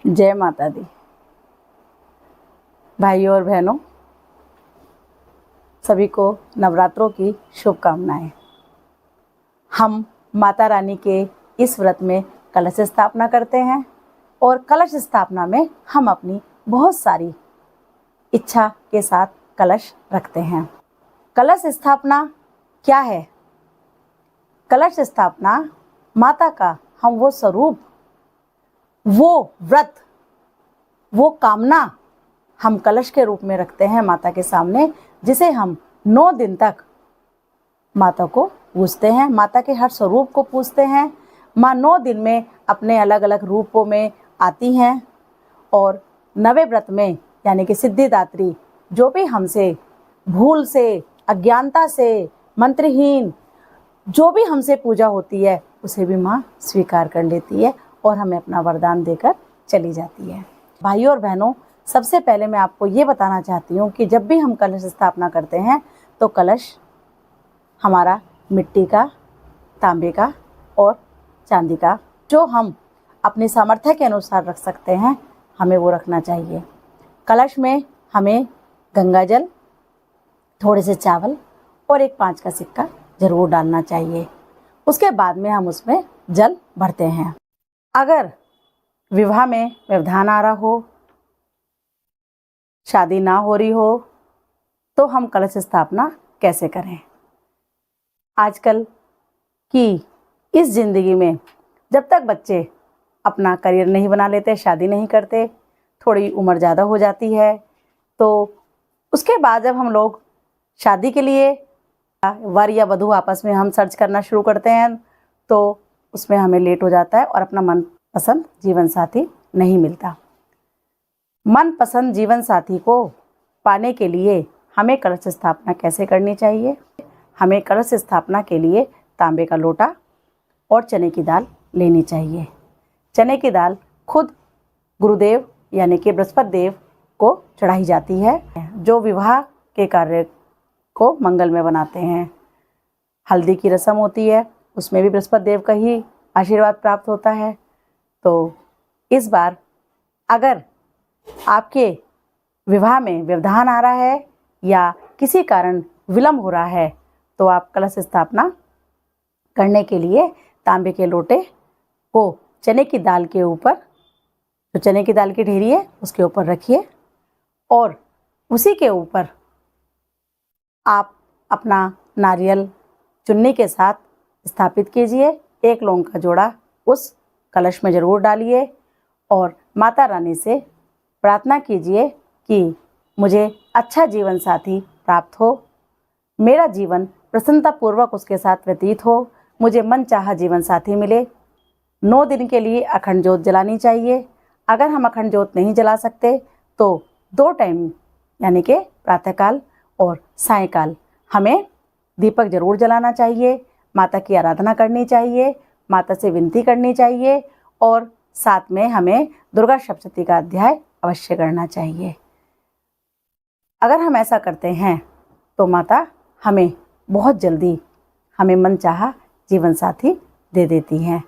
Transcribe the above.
जय माता दी। भाइयों और बहनों, सभी को नवरात्रों की शुभकामनाएं। हम माता रानी के इस व्रत में कलश स्थापना करते हैं और कलश स्थापना में हम अपनी बहुत सारी इच्छा के साथ कलश रखते हैं। कलश स्थापना क्या है? कलश स्थापना माता का हम वो स्वरूप, वो व्रत, वो कामना हम कलश के रूप में रखते हैं माता के सामने, जिसे हम 9 दिन तक माता को पूजते हैं, माता के हर स्वरूप को पूजते हैं। माँ 9 दिन में अपने अलग अलग रूपों में आती हैं और नवे व्रत में यानी कि सिद्धिदात्री जो भी हमसे भूल से, अज्ञानता से, मंत्रहीन जो भी हमसे पूजा होती है उसे भी माँ स्वीकार कर लेती है और हमें अपना वरदान देकर चली जाती है। भाइयों और बहनों, सबसे पहले मैं आपको ये बताना चाहती हूँ कि जब भी हम कलश स्थापना करते हैं तो कलश हमारा मिट्टी का, तांबे का और चांदी का, जो हम अपनी सामर्थ्य के अनुसार रख सकते हैं, हमें वो रखना चाहिए। कलश में हमें गंगा जल, थोड़े से चावल और एक 5 का सिक्का जरूर डालना चाहिए। उसके बाद में हम उसमें जल भरते हैं। अगर विवाह में व्यवधान आ रहा हो, शादी ना हो रही हो, तो हम कलश स्थापना कैसे करें? आजकल की इस ज़िंदगी में जब तक बच्चे अपना करियर नहीं बना लेते, शादी नहीं करते, थोड़ी उम्र ज़्यादा हो जाती है, तो उसके बाद जब हम लोग शादी के लिए वर या वधू आपस में हम सर्च करना शुरू करते हैं तो उसमें हमें लेट हो जाता है और अपना मनपसंद जीवन साथी नहीं मिलता। मनपसंद जीवन साथी को पाने के लिए हमें कलश स्थापना कैसे करनी चाहिए? हमें कलश स्थापना के लिए तांबे का लोटा और चने की दाल लेनी चाहिए। चने की दाल खुद गुरुदेव यानी कि बृहस्पति देव को चढ़ाई जाती है, जो विवाह के कार्य को मंगलमय बनाते हैं। हल्दी की रस्म होती है, उसमें भी बृहस्पति देव का ही आशीर्वाद प्राप्त होता है। तो इस बार अगर आपके विवाह में व्यवधान आ रहा है या किसी कारण विलंब हो रहा है तो आप कलश स्थापना करने के लिए तांबे के लोटे को चने की दाल के ऊपर, जो चने की दाल की ढेरी है उसके ऊपर रखिए और उसी के ऊपर आप अपना नारियल चुन्नी के साथ स्थापित कीजिए। 1 लौंग का जोड़ा उस कलश में ज़रूर डालिए और माता रानी से प्रार्थना कीजिए कि मुझे अच्छा जीवन साथी प्राप्त हो, मेरा जीवन प्रसन्नतापूर्वक उसके साथ व्यतीत हो, मुझे मनचाहा जीवन साथी मिले। 9 दिन के लिए अखंड ज्योत जलानी चाहिए। अगर हम अखंड ज्योत नहीं जला सकते तो 2 टाइम यानी कि प्रातःकाल और सायंकाल हमें दीपक जरूर जलाना चाहिए। माता की आराधना करनी चाहिए, माता से विनती करनी चाहिए और साथ में हमें दुर्गा सप्तशती का अध्याय अवश्य करना चाहिए। अगर हम ऐसा करते हैं तो माता हमें बहुत जल्दी हमें मनचाहा जीवन साथी दे देती हैं।